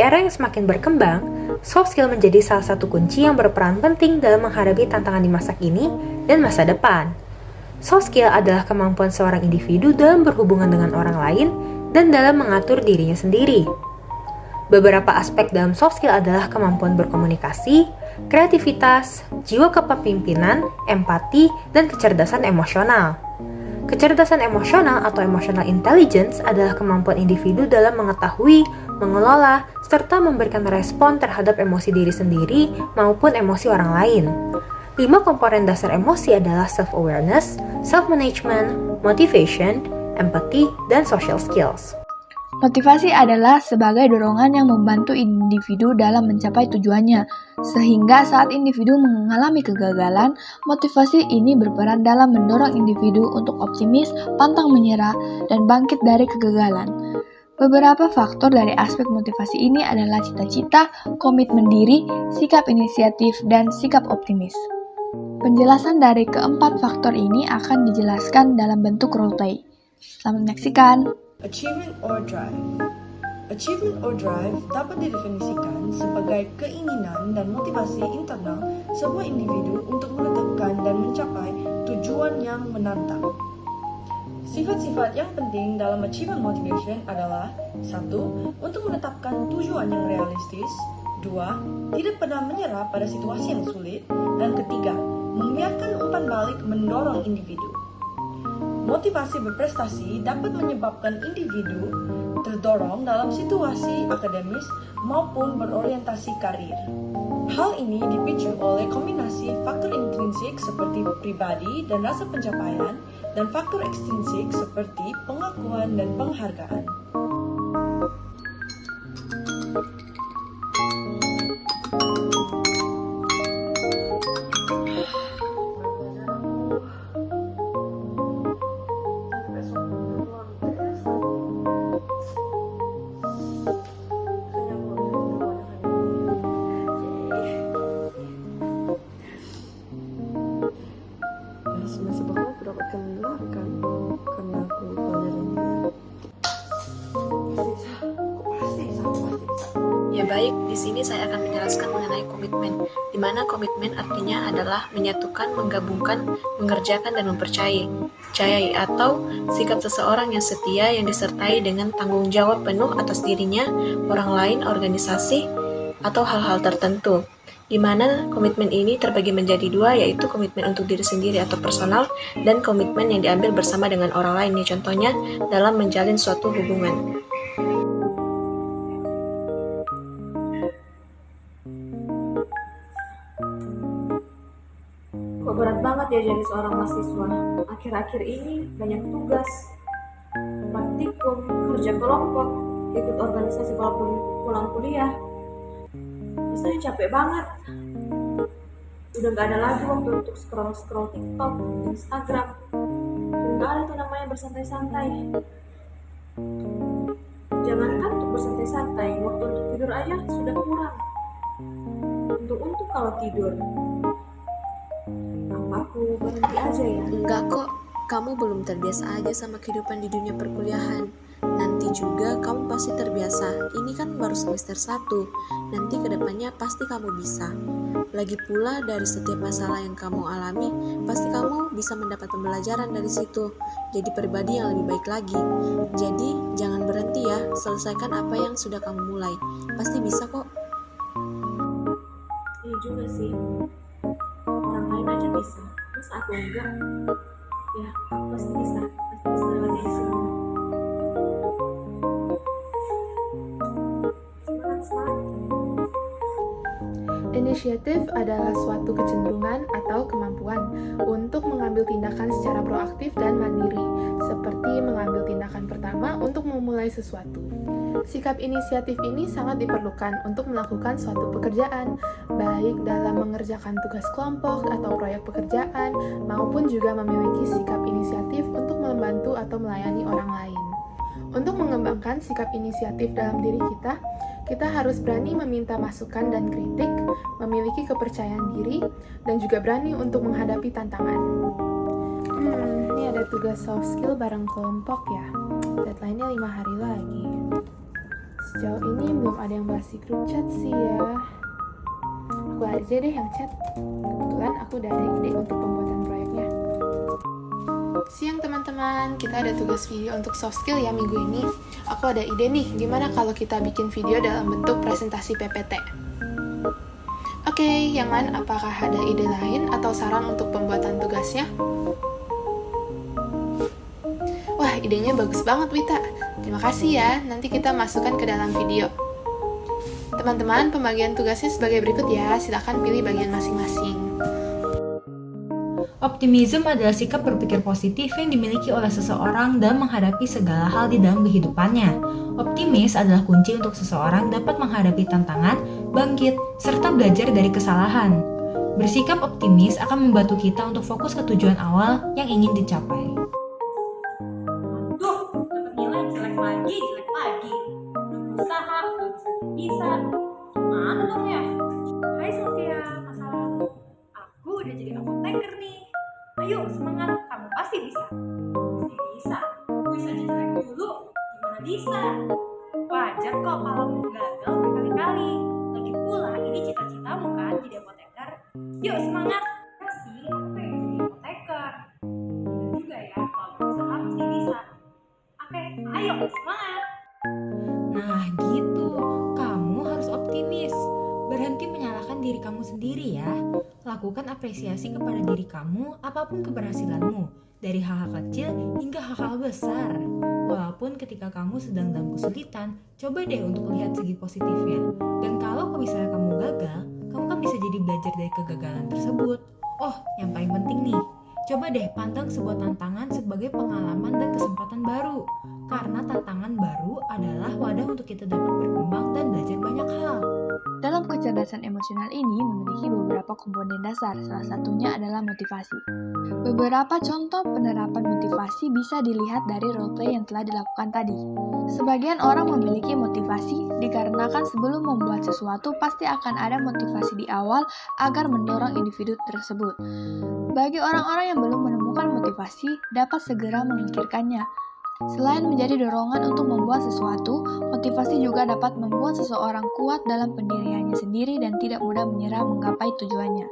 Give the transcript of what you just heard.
era yang semakin berkembang, soft skill menjadi salah satu kunci yang berperan penting dalam menghadapi tantangan di masa kini dan masa depan. Soft skill adalah kemampuan seorang individu dalam berhubungan dengan orang lain dan dalam mengatur dirinya sendiri. Beberapa aspek dalam soft skill adalah kemampuan berkomunikasi, kreativitas, jiwa kepemimpinan, empati, dan kecerdasan emosional. Kecerdasan emosional atau emotional intelligence adalah kemampuan individu dalam mengetahui, mengelola, serta memberikan respon terhadap emosi diri sendiri maupun emosi orang lain. 5 komponen dasar emosi adalah self-awareness, self-management, motivation, empathy, dan social skills. Motivasi adalah sebagai dorongan yang membantu individu dalam mencapai tujuannya, sehingga saat individu mengalami kegagalan, motivasi ini berperan dalam mendorong individu untuk optimis, pantang menyerah, dan bangkit dari kegagalan. Beberapa faktor dari aspek motivasi ini adalah cita-cita, komitmen diri, sikap inisiatif, dan sikap optimis. Penjelasan dari keempat faktor ini akan dijelaskan dalam bentuk roleplay. Selamat menyaksikan! Achievement or drive. Achievement or drive dapat didefinisikan sebagai keinginan dan motivasi internal sebuah individu untuk menetapkan dan mencapai tujuan yang menantang. Sifat-sifat yang penting dalam achievement motivation adalah 1. Untuk menetapkan tujuan yang realistis. 2. Tidak pernah menyerah pada situasi yang sulit. Dan 3. Membiarkan umpan balik mendorong individu. Motivasi berprestasi dapat menyebabkan individu terdorong dalam situasi akademis maupun berorientasi karir. Hal ini dipicu oleh kombinasi faktor intrinsik seperti pribadi dan rasa pencapaian dan faktor ekstrinsik seperti pengakuan dan penghargaan. Semasa bahwa aku dapatkan mendengarkan karena aku pelajaran dia. Ya baik, di sini saya akan menjelaskan mengenai komitmen, di mana komitmen artinya adalah menyatukan, menggabungkan, mengerjakan, dan mempercayai atau sikap seseorang yang setia yang disertai dengan tanggung jawab penuh atas dirinya, orang lain, organisasi, atau hal-hal tertentu. Di mana komitmen ini terbagi menjadi 2, yaitu komitmen untuk diri sendiri atau personal, dan komitmen yang diambil bersama dengan orang lain, contohnya dalam menjalin suatu hubungan. Kok berat banget ya jadi seorang mahasiswa. Akhir-akhir ini banyak tugas, praktikum, kerja kelompok, ikut organisasi kalau pulang kuliah. Rasanya capek banget. Udah gak ada lagi waktu untuk scroll-scroll TikTok, Instagram. Udah gak ada tuh namanya bersantai-santai. Jangankan untuk bersantai-santai, waktu untuk tidur aja sudah kurang. Untuk kalau tidur. Apa aku berhenti aja ya? Enggak kok, kamu belum terbiasa aja sama kehidupan di dunia perkuliahan. Nanti juga kamu pasti terbiasa. Ini kan baru semester 1. Nanti kedepannya pasti kamu bisa. Lagi pula dari setiap masalah yang kamu alami, pasti kamu bisa mendapat pembelajaran dari situ. Jadi pribadi yang lebih baik lagi. Jadi jangan berhenti ya, selesaikan apa yang sudah kamu mulai. Pasti bisa kok. Iya juga sih. Orang lain aja bisa. Masa aku enggak? Ya, aku pasti bisa. Pasti bisa lewati ini semua. Inisiatif adalah suatu kecenderungan atau kemampuan untuk mengambil tindakan secara proaktif dan mandiri, seperti mengambil tindakan pertama untuk memulai sesuatu. Sikap inisiatif ini sangat diperlukan untuk melakukan suatu pekerjaan, baik dalam mengerjakan tugas kelompok atau proyek pekerjaan, maupun juga memiliki sikap inisiatif untuk membantu atau melayani orang lain. Untuk mengembangkan sikap inisiatif dalam diri kita harus berani meminta masukan dan kritik, memiliki kepercayaan diri, dan juga berani untuk menghadapi tantangan. Ini ada tugas soft skill bareng kelompok ya. Deadline-nya 5 hari lagi. Sejauh ini belum ada yang bahas di grup chat sih ya. Aku aja deh yang chat. Kebetulan aku udah ada ide untuk pembuatan proyeknya. Siang teman-teman, kita ada tugas video untuk soft skill ya minggu ini. Aku ada ide nih, gimana kalau kita bikin video dalam bentuk presentasi PPT? Oke, yang lain apakah ada ide lain atau saran untuk pembuatan tugasnya? Wah, idenya bagus banget Wita. Terima kasih ya, nanti kita masukkan ke dalam video. Teman-teman, pembagian tugasnya sebagai berikut ya, silakan pilih bagian masing-masing. Optimism adalah sikap berpikir positif yang dimiliki oleh seseorang dalam menghadapi segala hal di dalam kehidupannya. Optimis adalah kunci untuk seseorang dapat menghadapi tantangan, bangkit, serta belajar dari kesalahan. Bersikap optimis akan membantu kita untuk fokus ke tujuan awal yang ingin dicapai. Duh, dapat nilai jelek lagi. Udah berusaha, bisa. Gimana dong ya? Hai Sofia, masa lalu. Aku udah jadi apoteker nih. Ayo semangat, kamu pasti bisa. Pasti bisa. Kuis aja jelek dulu, gimana bisa? Wajar kok kalau gagal berkali-kali. Lagi pula ini cita-citamu kan jadi apoteker. Yuk semangat. Ya sih, aku pengen jadi apoteker. Bener juga ya, kalau berusaha pasti bisa. Oke, ayo semangat. Nah gitu, kamu harus optimis. Berhenti menyalahkan diri kamu sendiri ya. Lakukan apresiasi kepada diri kamu apapun keberhasilanmu, dari hal-hal kecil hingga hal-hal besar. Walaupun ketika kamu sedang dalam kesulitan, coba deh untuk lihat segi positifnya. Dan kalau misalnya kamu gagal, kamu kan bisa jadi belajar dari kegagalan tersebut. Oh, yang paling penting nih, coba deh pandang sebuah tantangan sebagai pengalaman dan kesempatan baru. Karena tantangan baru adalah wadah untuk kita dapat berkembang dan belajar banyak hal. Dalam kecerdasan emosional ini memiliki beberapa komponen dasar, salah satunya adalah motivasi. Beberapa contoh penerapan motivasi bisa dilihat dari roleplay yang telah dilakukan tadi. Sebagian orang memiliki motivasi dikarenakan sebelum membuat sesuatu pasti akan ada motivasi di awal agar mendorong individu tersebut. Bagi orang-orang yang belum menemukan motivasi, dapat segera memikirkannya. Selain menjadi dorongan untuk membuat sesuatu, motivasi juga dapat membuat seseorang kuat dalam pendiriannya sendiri dan tidak mudah menyerah menggapai tujuannya.